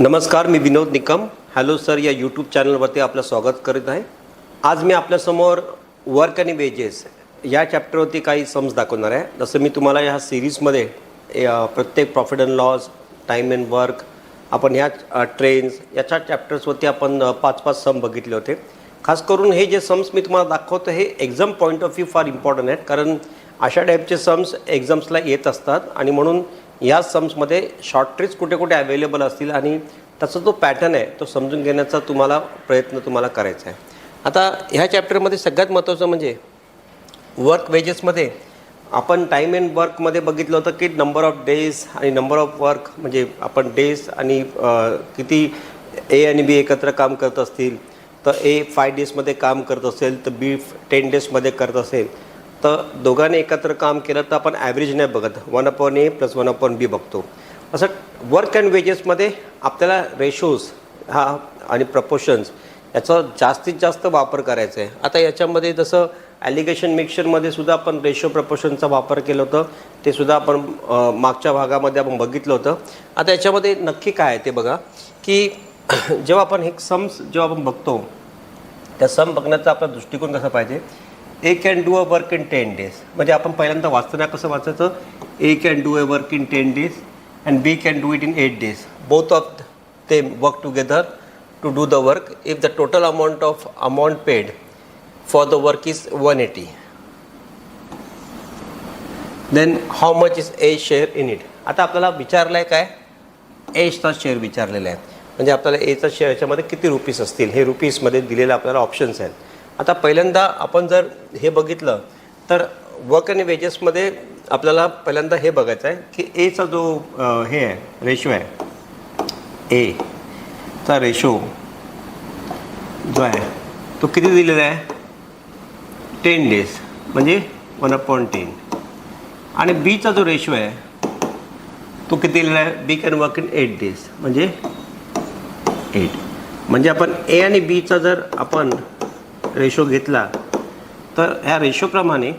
नमस्कार, मी विनोद Nikam. Hello sir या YouTube चॅनलवरती आपलं स्वागत करीत आहे. आज मी आपल्यासमोर वर्क आणि वेजेस या चॅप्टरवरती काही सम्स दाखवणार आहे. जसं मी तुम्हाला ह्या सिरीजमध्ये प्रत्येक profit and loss, time and work, आपण ह्या ट्रेन्स याच्या चॅप्टर्सवरती आपण 5-5 सम बघितले होते. खास करून हे जे सम्स मी तुम्हाला दाखवतो हे एक्झाम पॉईंट ऑफ व्ह्यू फार इम्पॉर्टंट आहेत, कारण अशा टाईपचे सम्स एक्झाम्सला येत असतात आणि म्हणून या सम्समध्ये शॉर्ट ट्रिक्स कुठे कुठे अवेलेबल असतील आणि त्याचा जो पॅटर्न आहे तो समजून घेण्याचा प्रयत्न करायचा आहे. आता ह्या चॅप्टरमध्ये सगळ्यात महत्त्वाचं म्हणजे वर्क वेजेसमध्ये आपण टाईम अँड वर्कमध्ये बघितलं होतं की नंबर ऑफ डेज आणि नंबर ऑफ वर्क, म्हणजे आपण डेज आणि किती ए आणि बी एकत्र काम करत असतील, तर ए 5 डेजमध्ये काम करत असेल तर बी 10 डेजमध्ये करत असेल, तर दोघांनी एकत्र काम केलं तर आपण ॲव्हरेज नाही बघत, 1/a + 1/b बघतो. असं वर्क अँड वेजेसमध्ये आपल्याला रेशोज आणि प्रपोर्शन्स याचा जास्तीत जास्त वापर करायचा आहे. आता याच्यामध्ये जसं ॲलिगेशन मिक्सचरमध्ये सुद्धा आपण रेशो प्रपोर्शनचा वापर केलं होतं, ते सुद्धा आपण मागच्या भागामध्ये आपण बघितलं होतं. आता याच्यामध्ये नक्की काय आहे ते बघा की जेव्हा आपण हे सम्स जेव्हा आपण बघतो त्या सम बघण्याचा आपला दृष्टिकोन कसा पाहिजे. A can do a work in 10 days, म्हणजे आपण पहिल्यांदा वाचताना कसं वाचायचं, A can do a work in 10 days and B can do it in 8 days. Both of them work together to do the work if the total amount paid for the work is 180. Then how much is A share in it. आता आपल्याला विचारलं आहे काय, एचा share विचारलेला आहे, म्हणजे आपल्याला एचा शेअर याच्यामध्ये किती रुपीज असतील हे रुपीजमध्ये दिलेले आपल्याला ऑप्शन्स आहेत. आता पहिल्यांदा आपण जर हे बघितलं तर वर्क आणि वेजेसमध्ये आपल्याला पहिल्यांदा हे बघायचं आहे की एचा जो हे आहे रेशो आहे, एचा रेशो जो आहे तो किती दिलेला आहे, 10 डेज म्हणजे 1/10. आणि बीचा जो रेशो आहे तो किती दिलेला आहे, बी कॅन वर्क इन 8 डेज म्हणजे 8. म्हणजे आपण ए आणि बीचा जर आपण रेशो घेतला तर ह्या रेशोप्रमाणे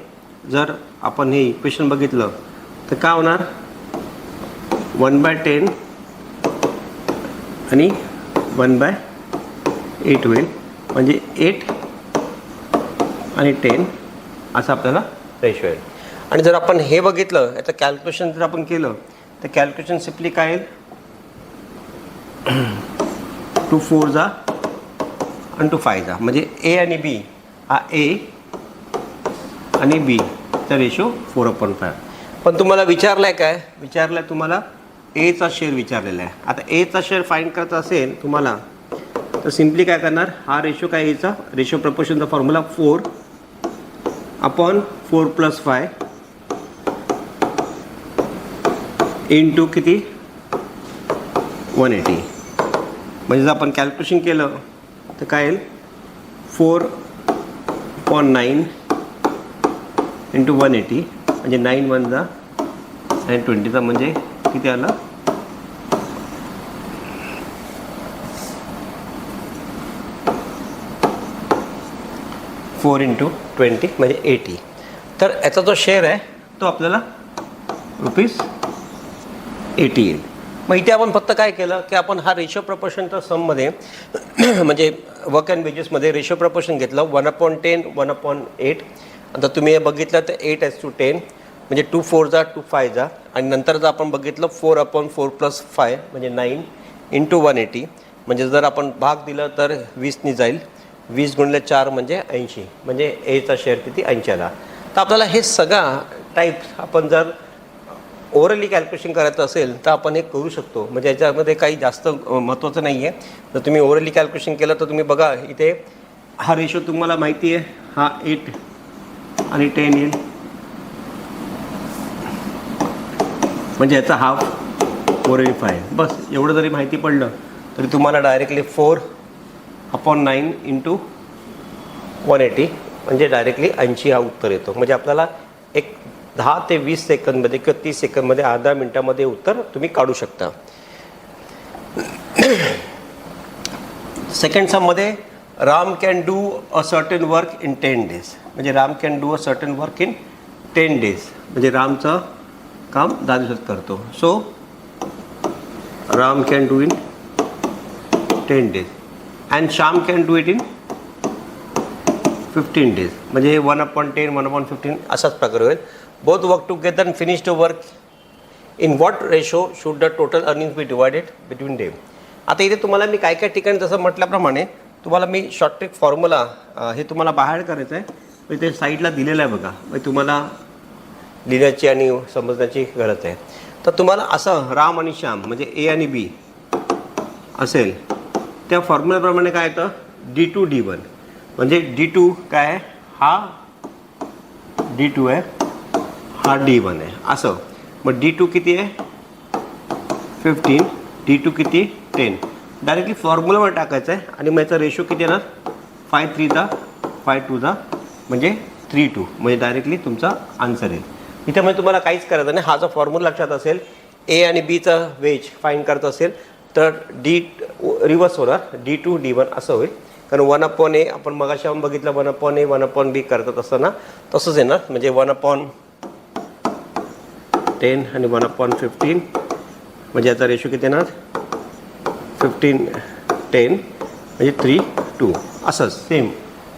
जर आपण हे इक्वेशन बघितलं तर काय होणार, 1/10 आणि 1/8 होईल, म्हणजे 8 आणि 10 असं आपल्याला रेशो आहे. आणि जर आपण हे बघितलं याचं कॅल्क्युलेशन जर आपण केलं तर कॅल्क्युलेशन सिम्पली काय येईल, 2 4 जा आणि 2 5 जा, म्हणजे ए आणि बी हा ए आणि बी चा रेशो 4/5. पण तुम्हाला विचारलं आहे काय, विचारलं आहे तुम्हाला एचा शेअर विचारलेला आहे. आता एचा शेअर फाईंड करायचा असेल तुम्हाला तर सिम्पली काय करणार, हा रेशो काय एचा रेशो प्रपोर्शनचा फॉर्म्युला 4/4 + 5 इंटू किती 180. म्हणजे जर आपण कॅल्क्युलेशन केलं तर काय येईल, 4/9 इंटू 180 म्हणजे 9 1 जा आणि 20 म्हणजे किती आलं, 4 × 20 म्हणजे 80. तर याचा जो शेअर आहे तो आपल्याला ₹80 येईल. मग इथे आपण फक्त काय केलं की आपण हा रेशो प्रपोर्शनच्या सममध्ये म्हणजे वर्क अँड वेजेसमध्ये रेशो प्रपोर्शन घेतलं 1/10 1/8. आता तुम्ही हे बघितलं तर 8:10 म्हणजे 2 4 जा 2 5 जा, आणि नंतर जर आपण बघितलं 4/4 + 5 म्हणजे 9 इंटू 180, म्हणजे जर आपण भाग दिलं तर 20 जाईल, 20 × 4 म्हणजे 80, म्हणजे एचा शेअर किती 80 आला. तर आपल्याला हे सगळा टाईप आपण जर ओरली कॅल्क्युलेशन करायचं असेल तर आपण हे करू शकतो, म्हणजे याच्यामध्ये काही जास्त महत्त्वाचं नाही आहे. जर तुम्ही ओरली कॅल्क्युलेशन केलं तर तुम्ही बघा इथे हा रेशो तुम्हाला माहिती आहे, हा 8 आणि 10 येईल, म्हणजे याचा हाफ 4/5. बस एवढं जरी माहिती पडलं तरी तुम्हाला डायरेक्टली 4/9 इंटू 180 म्हणजे डायरेक्टली 80 हा उत्तर येतो. म्हणजे आपल्याला एक 10 ते 20 सेकंदमध्ये किंवा 30 सेकंदमध्ये अर्धा मिनटामध्ये उत्तर तुम्ही काढू शकता. सेकंड सममध्ये Ram can do a certain work in 10 days, म्हणजे Ram can do a certain work in 10 days म्हणजे रामचं काम 10 दिवसात करतो. So Ram can do in 10 days and Shyam can do it in 15 days. म्हणजे 1/10 1/15 असाच प्रकार होईल. Both work together and finish the work in what ratio should the total earning be divided between day. आता इथे तुम्हाला मी काय काय ठिकाणी जसं म्हटल्याप्रमाणे तुम्हाला मी शॉर्ट ट्रिक फॉर्म्युला हे तुम्हाला बाहेर करायचं आहे. ते साईडला दिलेलं आहे बघा. म्हणजे तुम्हाला लिहिण्याची आणि समजण्याची गरज आहे. तर तुम्हाला असं राम आणि श्याम म्हणजे ए आणि बी असेल त्या फॉर्म्युलाप्रमाणे काय येतं D2 D1 म्हणजे D2 काय आहे हा D2 आहे हा D1 आहे असं. मग D2 किती आहे 15 D2 किती 10 डायरेक्टली फॉर्म्युलावर टाकायचं आहे आणि मग याचा रेशो किती येणार 5 3 5 2 म्हणजे 3:2 म्हणजे डायरेक्टली तुमचा आन्सर येईल. इथे म्हणजे तुम्हाला काहीच करायचं नाही. हा जो फॉर्म्युला लक्षात असेल ए आणि बीचा वेज फाईंड करत असेल तर D रिवर्स होणार D2 D1 असं होईल. कारण 1/A आपण मगाशी बघितलं 1/A 1/B करतात असताना तसंच येणार. म्हणजे 1/10 आणि 1/15 म्हणजे याचा रेशो किती येणार 15 10 म्हणजे 3:2 असंच सेम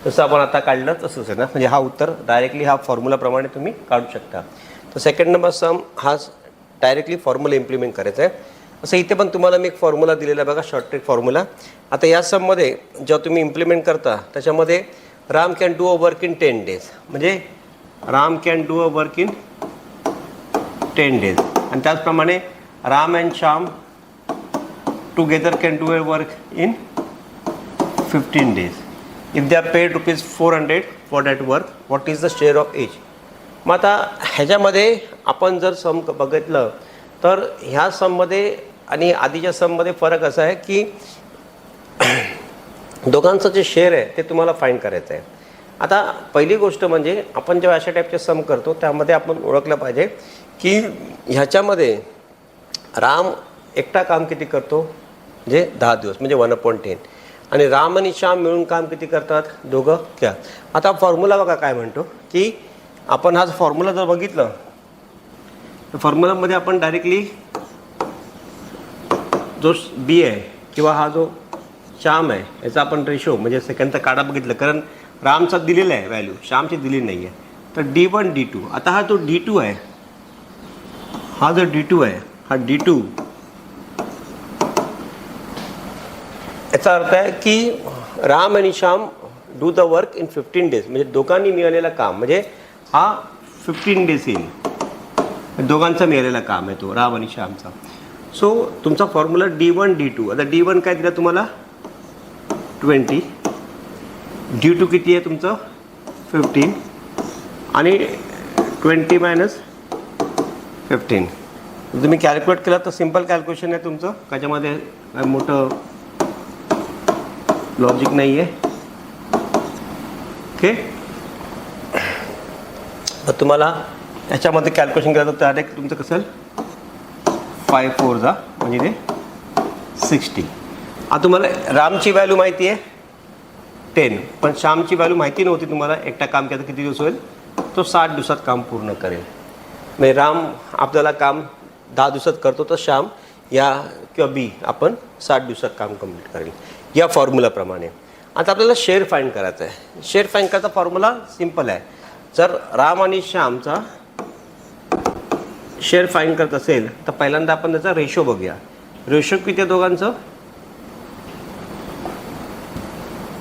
जसं आपण आता काढलं तसंच आहे ना. म्हणजे हा उत्तर डायरेक्टली हा फॉर्म्युलाप्रमाणे तुम्ही काढू शकता. तर सेकंड नंबर सम हा डायरेक्टली फॉर्म्युला इम्प्लिमेंट करायचा आहे. असं इथे पण तुम्हाला मी एक फॉर्म्युला दिलेला आहे बघा शॉर्ट ट्रिक फॉर्म्युला. आता या सममध्ये जेव्हा तुम्ही इम्प्लिमेंट करता त्याच्यामध्ये Ram can do a work in 10 days म्हणजे Ram can do a work in 10 days आणि त्याचप्रमाणे Ram and Shyam together can do a work in 15 days. If they are paid ₹400 for that work what is the share of H. मग आता ह्याच्यामध्ये आपण जर सम बघितलं तर ह्या सममध्ये आणि आधीच्या सममध्ये फरक असा आहे की दोघांचं जे शेअर आहे ते तुम्हाला फाईंड करायचं आहे. आता पहिली गोष्ट म्हणजे आपण जेव्हा अशा टाईपचे सम करतो त्यामध्ये आपण ओळखलं पाहिजे की ह्याच्यामध्ये राम एकटा काम किती करतो म्हणजे 10 दिवस म्हणजे 1/10 आणि राम आणि श्याम मिळून काम किती करतात दोघं क्या. आता फॉर्म्युला बघा काय म्हणतो की आपण हा फॉर्म्युला जर बघितलं तर फॉर्म्युलामध्ये आपण डायरेक्टली जो बी आहे किंवा हा जो श्याम आहे याचा आपण रेशो म्हणजे सेकंडचा काढा बघितलं कारण रामचा दिलेला आहे व्हॅल्यू श्यामची दिलेली नाही आहे. तर D1 D2 आता हा जो D2 आहे हा जो D2 आहे हा D2 याचा अर्थ आहे की राम आणि Shyam do the work in 15 days म्हणजे दोघांनी मिळालेलं काम म्हणजे हा 15 days येईल. दोघांचा मिळालेला काम आहे तो राम आणि श्यामचा. सो तुमचा फॉर्म्युला D1 D2 आता D1 काय दिला तुम्हाला 20 D2 किती आहे तुमचं 15 आणि 20 मायनस 15 तुम्ही कॅल्क्युलेट केलं तर सिम्पल कॅल्क्युलेशन आहे तुमचं. त्याच्यामध्ये काय मोठं लॉजिक नाही आहे. ओके तर तुम्हाला याच्यामध्ये कॅल्क्युलेशन केलं तर डायरेक्ट तुमचं कसं 5 4 म्हणजे ते 60. आता तुम्हाला रामची व्हॅल्यू माहिती आहे 10 पण श्यामची व्हॅल्यू माहिती नव्हती तुम्हाला. एकटा काम केलं किती दिवस होईल तो 60 दिवसात काम पूर्ण करेल. म्हणजे राम आपल्याला काम 10 दिवसात करतो तर श्याम या किंवा बी आपण 60 दिवसात काम कंप्लीट करेल या फॉर्म्युलाप्रमाणे. आता आपल्याला शेअर फाईंड करायचं आहे. शेअर फाईंड करायचा फॉर्म्युला सिम्पल आहे. जर राम आणि श्यामचा शेअर फाईंड करत असेल तर पहिल्यांदा आपण त्याचा रेशो बघूया. रेशो किती आहे दोघांचं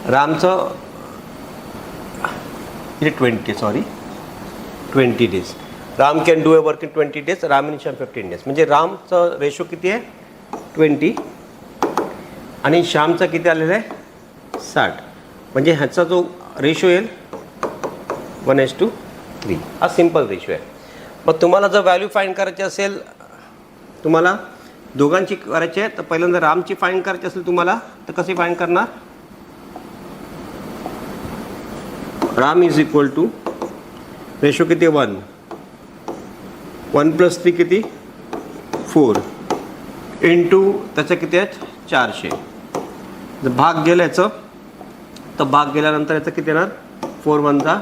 रामचं 20 days Ram can do a work in 20 days Ram आणि श्याम 15 days म्हणजे रामचं रेशो किती आहे 20 आणि श्यामचा किती आलेला आहे 60 म्हणजे ह्याचा जो रेशो येईल 1:3 हा सिम्पल रेशो आहे. मग तुम्हाला जर व्हॅल्यू फाईंड करायची असेल तुम्हाला दोघांची करायची आहे तर पहिल्यांदा रामची फाईंड करायची असेल तुम्हाला तर कशी फाईंड करणार Ram is equal to ratio किती 1 + 3 किती 4 इंटू त्याचं किती आहेत 400. जर भाग गेला याचं तर भाग गेल्यानंतर याचं किती येणार 4 1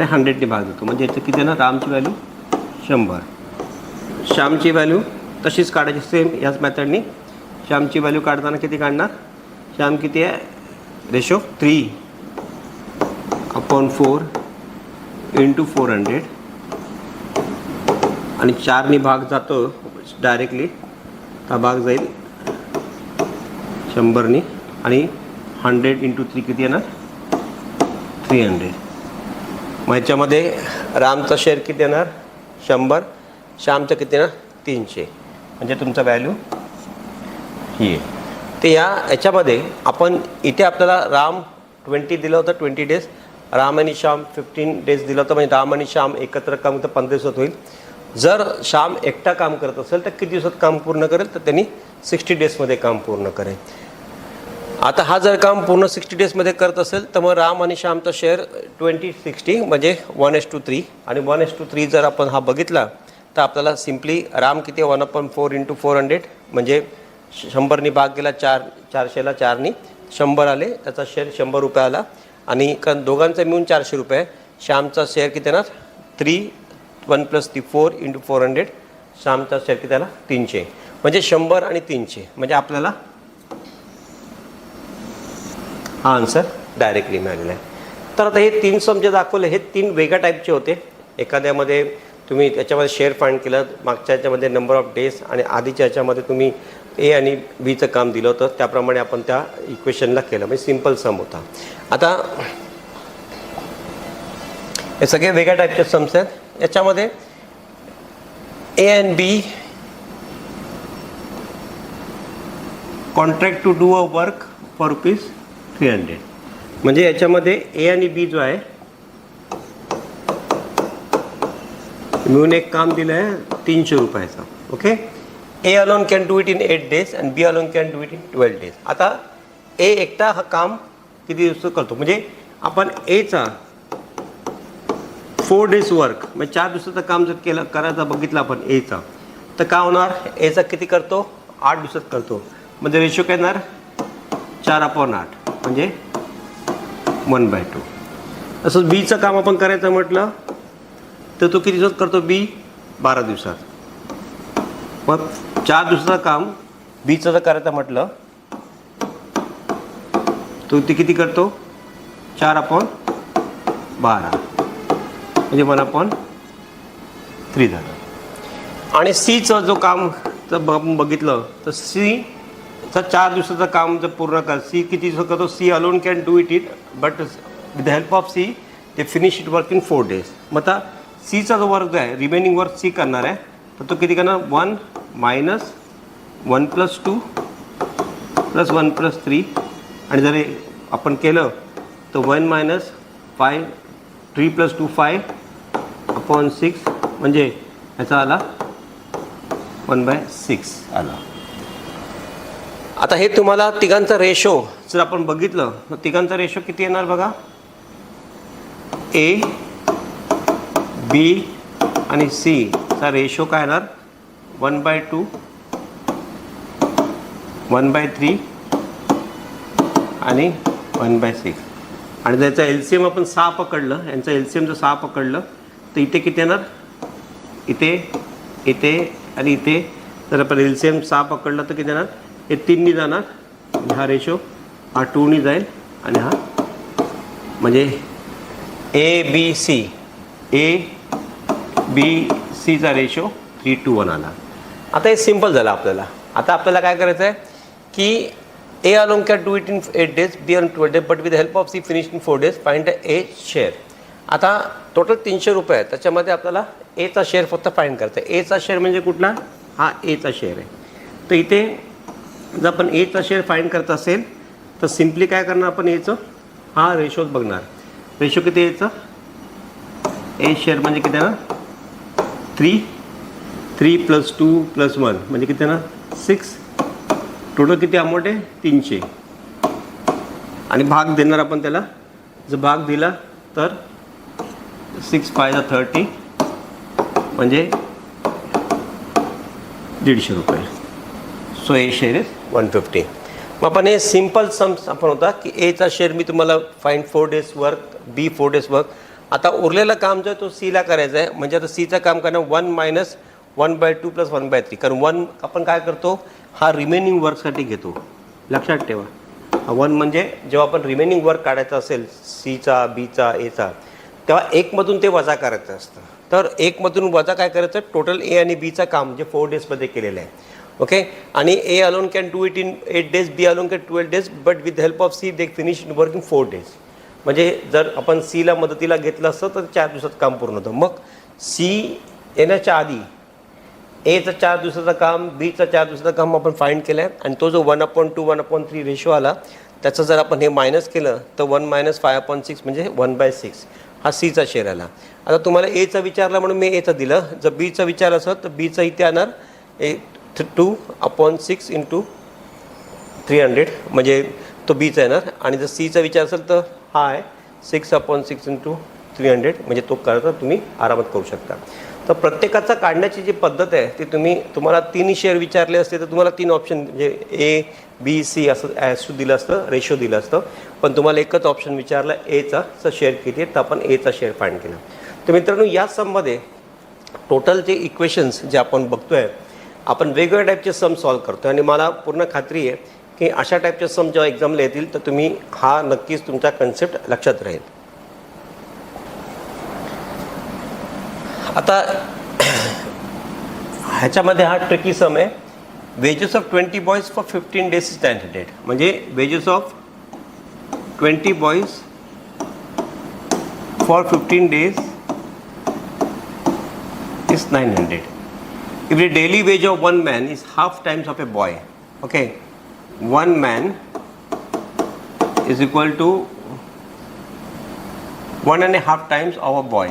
100ने भाग देतो म्हणजे याचं किती येणार रामची व्हॅल्यू 100 श्यामची व्हॅल्यू तशीच काढायची सेम याच मेथडनी श्यामची व्हॅल्यू काढताना किती काढणार? श्याम किती आहे? रेशो 3/4 इंटू 400 आणि 4नी भाग जातो डायरेक्टली, हा भाग जाईल 100नी आणि 100 इंटू 3 किती येणार? 300. मग याच्यामध्ये रामचा शेअर किती येणार? 100. श्यामचं किती येणार? 300. म्हणजे तुमचा व्हॅल्यू ही आहे. ते याच्यामध्ये आपण इथे आपल्याला राम 20 दिलं होतं, 20 डेज. राम आणि श्याम 15 डेज दिलं होतं. म्हणजे राम आणि श्याम एकत्र काम तर 15 दिवसात होईल. जर श्याम एकटा काम करत असेल तर किती दिवसात काम पूर्ण करेल? तर त्यांनी 60 डेजमध्ये काम पूर्ण करेल. आता हा जर काम पूर्ण 60 डेजमध्ये करत असेल तर मग राम आणि श्यामचा शेअर 20-60 म्हणजे 1:3. आणि 1:3 जर आपण हा बघितला तर आपल्याला सिम्पली राम किती 1/4 इंटू 400 म्हणजे 100नी भाग गेला 400ला 4नी 100 आले, त्याचा शेअर 100 रुपये आला. आणि कारण दोघांचा मिळून 400 रुपये. श्यामचा शेअर किती येणार? 1 + 4 इंटू 400. श्यामचा शेअर किती आला? 300. म्हणजे 100 आणि 300 म्हणजे आपल्याला हा आन्सर डायरेक्टली मिळालेला आहे. तर आता हे 3 सम जे दाखवले हे 3 वेगळ्या टाईपचे होते. एखाद्यामध्ये तुम्ही त्याच्यामध्ये शेअर फाइंड केलं, मागच्या याच्यामध्ये नंबर ऑफ डेज आणि आधीच्या याच्यामध्ये तुम्ही ए आणि बीचं काम दिलं होतं, त्याप्रमाणे आपण त्या इक्वेशनला केलं. म्हणजे सिम्पल सम होता. आता हे सगळे वेगळ्या टाईपचे सम्स आहेत. याच्यामध्ये A and B contract to do a work for ₹300. म्हणजे याच्यामध्ये ए आणि बी जो आहे मिळून एक काम दिलं आहे 300 रुपयाचं. Okay. A alone can do it in 8 days and B alone can do it in 12 days. आता ए एकटा हा काम किती दिवस करतो? म्हणजे आपण एचा 4 डेज वर्क म्हणजे 4 दिवसाचं काम जर केलं करायचं बघितलं आपण एचा, तर काय होणार? एचा किती करतो? 8 दिवसात करतो. म्हणजे रेशो काय येणार? 4/8 म्हणजे 1/2. असं बीचं काम आपण करायचं म्हटलं तर तो किती दिवसात करतो? बी 12 दिवसात. मग 4 दिवसाचं काम बीचं जर करायचं म्हटलं तो ते किती करतो? 4/12 म्हणजे 1/3 झालं. आणि सीचं जो काम जर बघितलं तर सीचं 4 दिवसाचं काम जर पूर्ण कर, सी किती दिवसात करतो? C alone can do it but with the help of C they finish it work in 4 days. मग आता सीचा जो वर्क आहे रिमेनिंग वर्क सी करणार आहे तर तो किती करणार? 1 - 1 + 2 + 1 + 3. आणि जर आपण केलं तर 1 - 5 3 + 2 5/6 म्हणजे याचा आला 1/6 आला. आता हे तुम्हाला तिघांचा रेशो जर आपण बघितलं तर तिघांचा रेशो किती येणार बघा? ए बी आणि सी चा रेशो काय येणार? 1/2 1/3 आणि 1/6. आणि त्याचा LCM आपण 6 पकडलं, यांचं LCM जर 6 पकडलं तर इथे किती येणार? इथे इथे आणि इथे जर आपण LCM 6 पकडलं तर किती येणार? हे 3नी जाणार. हा रेशो हा 2नी जाईल आणि हा म्हणजे ABCचा रेशो 3:1 आला. आता हे सिम्पल झालं आपल्याला. आता आपल्याला काय करायचं आहे की A alone can do it in 8 days, B alone 12 days, but with help of C finish in 4 days. Find a share. आता टोटल 300 रुपये आहेत, त्याच्यामध्ये आपल्याला एचा शेअर फक्त फाइंड करायचा आहे. एचा शेअर म्हणजे कुठला? हा एचा शेअर आहे. तर इथे जर आपण एचा शेअर फाइंड करत असेल तर सिम्पली काय करणार आपण? एचं हा रेशोच बघणार. रेशो किती यायचं? ए शेअर म्हणजे किती ना? 3 + 2 + 1 म्हणजे किती ना? 6. टोटल किती अमाऊंट आहे? 300. आणि भाग देणार आपण त्याला. जर भाग दिला तर 6 × 5 = 30 म्हणजे 150 रुपये. So A share is 150. मग आपण हे सिम्पल सम्स आपण होता की एचा शेअर मी तुम्हाला फाइंड 4 डेज वर्क, बी 4 डेज वर्क. आता उरलेलं काम जो आहे तो सीला करायचं आहे. म्हणजे आता सीचं काम करणं 1 - 1/2 + 1/3. कारण 1 आपण काय करतो? हा रिमेनिंग वर्कसाठी घेतो. लक्षात ठेवा, 1 म्हणजे जेव्हा आपण रिमेनिंग वर्क काढायचा असेल सीचा, बीचा, एचा, तेव्हा 1मधून ते वजा करायचं असतं. तर 1मधून वजा काय करायचं, टोटल ए आणि बीचं काम जे 4 डेजमध्ये केलेलं आहे. ओके, आणि A alone can do it in 8 days, B alone can 12 days, but with help of C they finish in work in 4 days. म्हणजे जर आपण सीला मदतीला घेतलं असतं तर 4 दिवसात काम पूर्ण होतं. मग सी येण्याच्या आधी एचं 4 दिवसाचं काम, बीचं 4 दिवसाचं काम आपण फाइंड केलं आहे. आणि तो जो 1/2 1/3 रेशो आला त्याचं जर आपण हे मायनस केलं तर 1 - 5/6 म्हणजे 1/6 हा सीचा शेअर आला. आता तुम्हाला एचा विचारला म्हणून मी एचं दिलं. जर बीचा विचार असेल तर बीचा इथे येणार 2/6 × 300 म्हणजे तो बीचा येणार. आणि जर सीचा विचार असेल तर हा आहे 6/6 × 300 म्हणजे तो करता तुम्ही आरामात करू शकता. तर प्रत्येकाचा काढण्याची जी पद्धत आहे ती तुम्हाला 3 शेअर विचारले असते तर तुम्हाला 3 ऑप्शन म्हणजे ए बी सी असं ॲज दिलं असतं, रेशो दिलं असतं. पण तुम्हाला एकच ऑप्शन विचारला एचा शेअर किती आहे, तर आपण एचा शेअर फाइंड केला. तर मित्रांनो, या सममध्ये टोटल जे इक्वेशन्स जे आपण बघतो आहे, आपण वेगवेगळ्या टाईपचे सम सॉल्व करतो आणि मला पूर्ण खात्री आहे की अशा टाईपचे सम जेव्हा एक्झामला येतील तर तुम्ही हा नक्कीच तुमचा कन्सेप्ट लक्षात राहील. आता ह्याच्यामध्ये हा ट्रिकी सम आहे. Wedges of 20 boys for 15 days is 900. म्हणजे wedges of 20 boys for 15 days is 900. If the daily wage of one man is half times of a boy, okay, one man is equal to 1.5 times of a boy.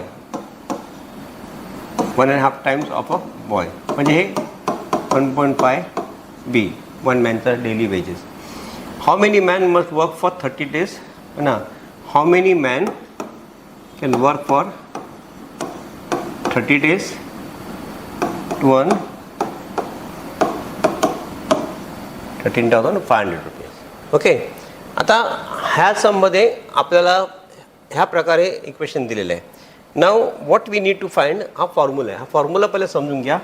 1.5 times of a boy. म्हणजे हे 1.5 B, one man's daily wages. How many men must work for 30 days? ना, how many men can work for 30 days to earn 13,500 rupees. Okay, आता ह्या सममध्ये आपल्याला ह्या प्रकारे equation दिलेलं आहे. नाव what we need to find, हा फॉर्म्युला आहे. हा फॉर्म्युला पहिले समजून घ्या.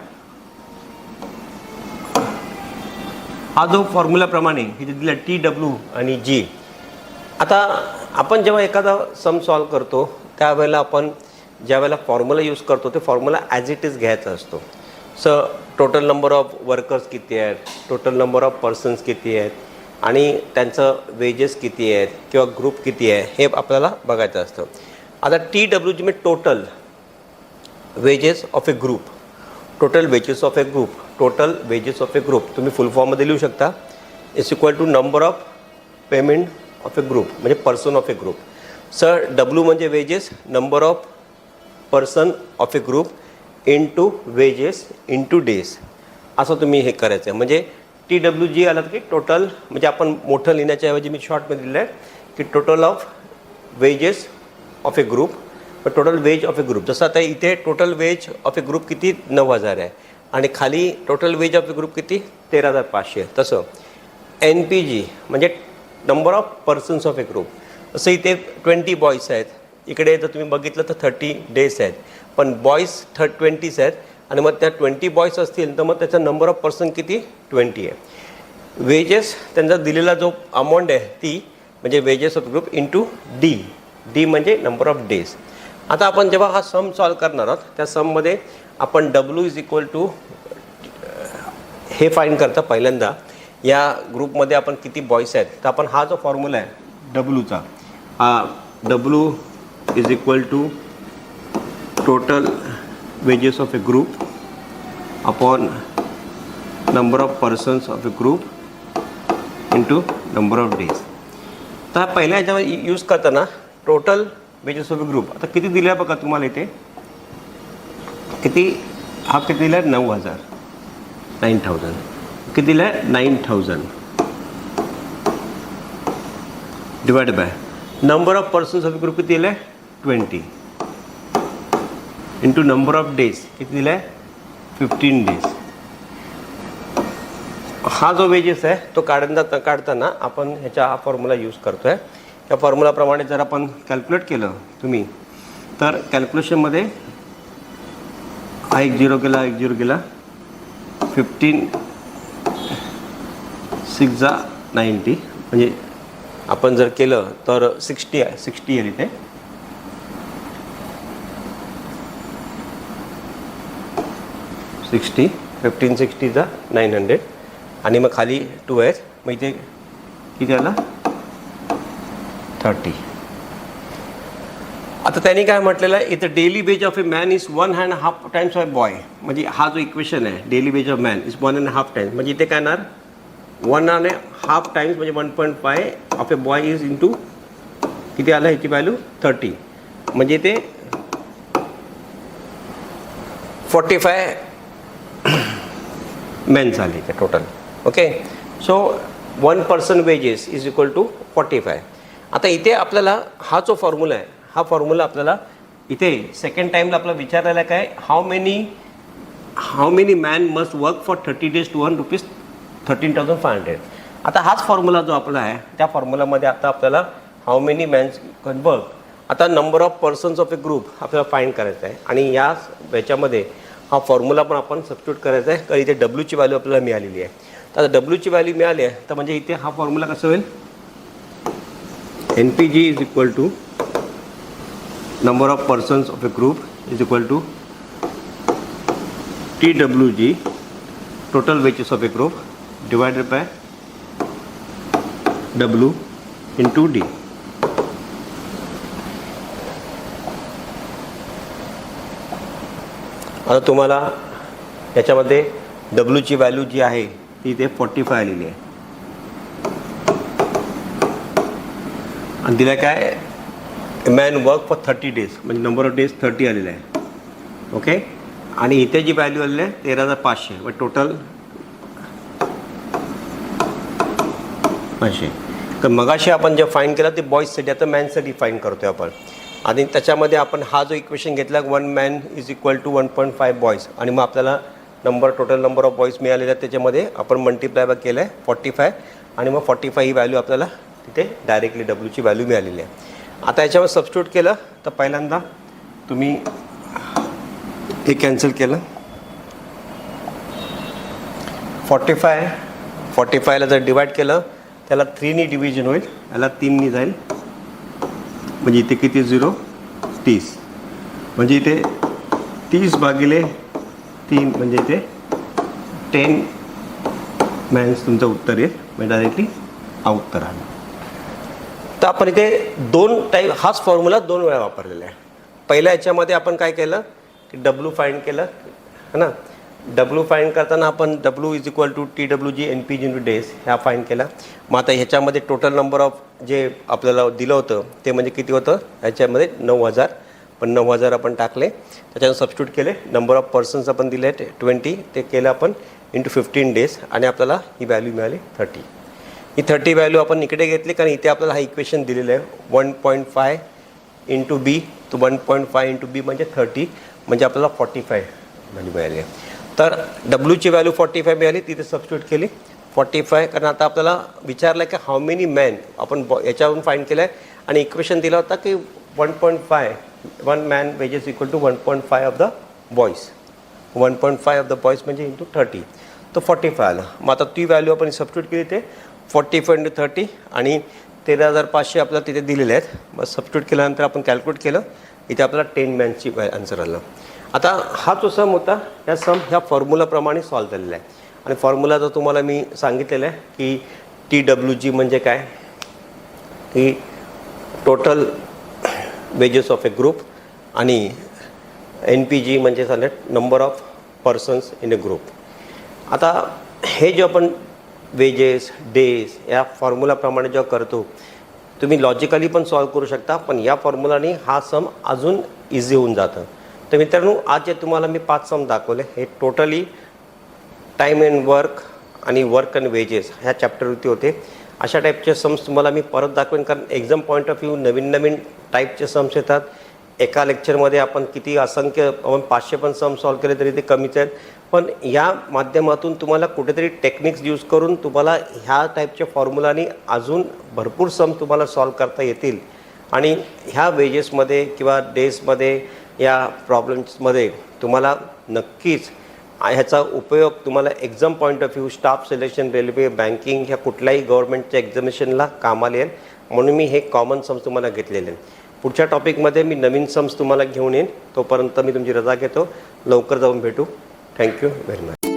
हा जो फॉर्म्युलाप्रमाणे हे जे दिलं TW आणि G. आता आपण जेव्हा एखादा सम सॉल्व करतो त्यावेळेला आपण ज्या वेळेला फॉर्म्युला यूज करतो ते फॉर्म्युला ॲज इट इज घ्यायचा असतो. टोटल नंबर ऑफ वर्कर्स किती आहेत, टोटल नंबर ऑफ पर्सन्स किती आहेत आणि त्यांचं वेजेस किती आहेत किंवा ग्रुप किती आहे हे आपल्याला बघायचं असतं. आता TW म्हणजे total wages of a group, total wages of a group, total wages of a group तुम्ही फुल फॉर्ममध्ये लिहू शकता. Is equal to number of payment of a group म्हणजे person of a group. W म्हणजे wages, number of person of a group into wages into days, असं तुम्ही हे करायचं आहे. म्हणजे TWG आलं की टोटल, म्हणजे आपण मोठं लिहिण्याच्या ऐवजी मी शॉर्टमध्ये दिलं आहे की total of wedges of a group, total ways of a group. जसं आता इथे total ways of a group किती 9,000 आहे आणि खाली total ways of a group किती 13,500 आहे. तसं NPG म्हणजे number of persons of a group. असं इथे 20 बॉईज आहेत, इकडे जर तुम्ही बघितलं तर 30 डेज आहेत, पण बॉईज 20 आहेत आणि मग त्या 20 बॉईज असतील तर मग त्याचा नंबर ऑफ पर्सन किती 20 आहे. वेजेस त्यांचा दिलेला जो अमाऊंट आहे ती म्हणजे wedges of group into D म्हणजे नंबर ऑफ डेज. आता आपण जेव्हा हा सम सॉल्व करणार आहोत त्या सममध्ये आपण W इज इक्वल टू हे फाईंड करता पहिल्यांदा या ग्रुपमध्ये आपण किती बॉईज आहेत. तर आपण हा जो फॉर्म्युला आहे Wचा, हा W is equal to total wages of a group upon number of persons of a group into number of days. तर पहिल्या ह्याच्यावर यूज करताना total wages of a group आता किती दिलं आहे बघा तुम्हाला इथे, किती हा किती दिला आहे 9,000 किती दिलं आहे 9,000 divide by number of persons of a group किती दिलं आहे 20 इंटू नंबर ऑफ डेज किती दिलं आहे 15 डेज. हा जो वेजेस आहे तो काढताना आपण ह्याचा हा फॉर्म्युला यूज करतो आहे. या फॉर्म्युलाप्रमाणे जर आपण कॅल्क्युलेट केलं तुम्ही तर कॅल्क्युलेशनमध्ये हा 1 0 गेला 1 0 गेला 15 6 जा 90 म्हणजे आपण जर केलं तर 60 आहे, 60 येईल इथे. 60 1560 जा 900 आणि मग खाली 2 आहेत, मग इथे किती आला 30. आता त्यांनी काय म्हटलेलं आहे, इथं daily ways of A man is 1.5 times of boy. म्हणजे हा जो इक्वेशन आहे daily ways of man is 1.5 times, म्हणजे इथे काय येणार 1.5 टाइम्स म्हणजे 1.5 of a boy is into किती आलं ह्याची व्हॅल्यू 30, म्हणजे ते 45 मेन्स आले ते total. Okay, so 1 person wages is equal to 45. आता इथे आपल्याला हा जो फॉर्म्युला आहे, हा फॉर्म्युला आपल्याला इथे सेकंड टाईमला आपल्याला विचारलेला आहे काय, how many man must work for 30 days to earn ₹13,500. आता हाच फॉर्म्युला जो आपला आहे त्या फॉर्म्युलामध्ये आता आपल्याला how many mans can work, आता number of persons of a group आपल्याला फाइंड करायचं आहे. आणि याच्यामध्ये हा फॉर्म्युला पण आपण सबस्टिट्यूट करायचा आहे, कारण इथे डब्ल्यूची व्हॅल्यू आपल्याला मिळालेली आहे. तर आता डब्ल्यूची व्हॅल्यू मिळाली आहे, तर म्हणजे इथे हा फॉर्म्युला कसं होईल, NPG is equal to number of persons of a group is equal to TWG, total wages of a group, divided by W into D. आता तुम्हाला याच्यामध्ये डब्ल्यूची व्हॅल्यू जी आहे ती इथे 45 आलेली आहे आणि दिलं काय मॅन वर्क फॉर 30 days म्हणजे नंबर ऑफ डेज 30 आलेलं आहे. ओके, आणि इथे जी व्हॅल्यू आलेली आहे 13,500 म्हणजे टोटल 500. तर मगाशी आपण जे फाईन केलं ते बॉईजसाठी, आता मॅनसाठी फाईन करतोय आपण. आणि त्याच्यामध्ये आपण हा जो इक्वेशन घेतला 1 man is equal to 1.5 boys, आणि मग आपल्याला टोटल नंबर ऑफ बॉईज मिळालेले आहेत, त्याच्यामध्ये आपण मल्टिप्लाय केलं आहे 45 आणि मग 45 ही व्हॅल्यू आपल्याला तिथे डायरेक्टली डब्ल्यूची व्हॅल्यू मिळालेली आहे. आता याच्यावर सबस्टिट्यूट केलं तर पहिल्यांदा तुम्ही हे कॅन्सल केलं, 45ला जर डिवाइड केलं त्याला 3नी डिव्हिजन होईल, याला 3नी जाईल, म्हणजे इथे किती 0 30, म्हणजे इथे 30/3 म्हणजे इथे 10 मॅन्स तुमचं उत्तर येईल, म्हणजे डायरेक्टली हा उत्तर आलं. तर आपण इथे 2 टाईप हाच फॉर्म्युला 2 वेळा वापरलेला आहे. पहिल्या याच्यामध्ये आपण काय केलं की डब्ल्यू फाइंड केलं है ना. डब्ल्यू फाइंड करताना आपण W is equal to TWG NPG into days ह्या फाइंड केला. मग आता ह्याच्यामध्ये टोटल नंबर ऑफ जे आपल्याला दिलं होतं ते म्हणजे किती होतं, ह्याच्यामध्ये 9,000, पण 9,000 आपण टाकले, त्याच्यानं सबस्टिट्यूट केले. नंबर ऑफ पर्सन्स आपण दिले 20, ते केलं आपण इंटू 15 days आणि आपल्याला ही व्हॅल्यू मिळाली 30. ही 30 व्हॅल्यू आपण इकडे घेतली, कारण इथे आपल्याला हा इक्वेशन दिलेलं आहे 1.5 इंटू बी, तो 1.5 इंटू बी म्हणजे 30, म्हणजे आपल्याला 45 व्हॅल्यू मिळाली आहे. तर डब्ल्यूची व्हॅल्यू 45 मिळाली, तिथे सबस्टिट्यूट केली 45, कारण आता आपल्याला विचारलं आहे की हाऊ मेनी मॅन, आपण याच्यावरून फाइंड केलं आहे आणि इक्वेशन दिला होता की 1.5 1 man wages equal to 1.5 of the boys, 1.5 of the boys म्हणजे इंटू 30, तो 45 आला. मग आता ती व्हॅल्यू आपण सबस्टिट्यूट केली ते 45 इंटू 30 आणि 13,500 आपल्याला तिथे दिलेले आहेत. मग सबस्टिट्यूट केल्यानंतर आपण कॅल्क्युलेट केलं, इथे आपल्याला 10 मॅनची आन्सर आलं. आता हा जो सम होता या सम ह्या फॉर्म्युलाप्रमाणे सॉल्व झालेला आहे. आणि फॉर्म्युला जो तुम्हाला मी सांगितलेलं आहे की TWG म्हणजे काय, की total wages of a group, आणि NPG म्हणजे झालं number of persons in A group. आता हे जे आपण वेजेस डेज या फॉर्म्युलाप्रमाणे जेव्हा करतो, तुम्ही लॉजिकली पण सॉल्व करू शकता, पण या फॉर्म्युलाने हा सम अजून इझी होऊन जातं. तर मित्रांनो, आज जे तुम्हाला मी 5 सम दाखवले हे टोटली टाईम अँड वर्क आणि वर्क अँड वेजेस ह्या चॅप्टरवरती होते. अशा टाईपचे सम्स तुम्हाला मी परत दाखवेन, कारण एक्झाम पॉईंट ऑफ व्ह्यू नवीन टाईपचे सम्स येतात. एका लेक्चरमध्ये आपण किती असंख्य 500 पण सम सॉल्व केले तरी ते कमीच आहेत. पण या माध्यमातून तुम्हाला कुठेतरी टेक्निक्स यूज करून तुम्हाला ह्या टाईपच्या फॉर्म्युलानी अजून भरपूर सम तुम्हाला सॉल्व करता येतील. आणि ह्या वेजेसमध्ये किंवा डेजमध्ये या प्रॉब्लेम्समध्ये तुम्हाला नक्कीच ह्याचा उपयोग तुम्हाला exam point of view, staff selection, railway, banking ह्या कुठल्याही गव्हर्नमेंटच्या एक्झामिनेशनला कामाला येईल, म्हणून मी हे कॉमन सम्स तुम्हाला घेतलेले आहेत. पुढच्या टॉपिकमध्ये मी नवीन सम्स तुम्हाला घेऊन येईन. तोपर्यंत मी तुमची रजा घेतो. लवकर जाऊन भेटू. Thank you very much.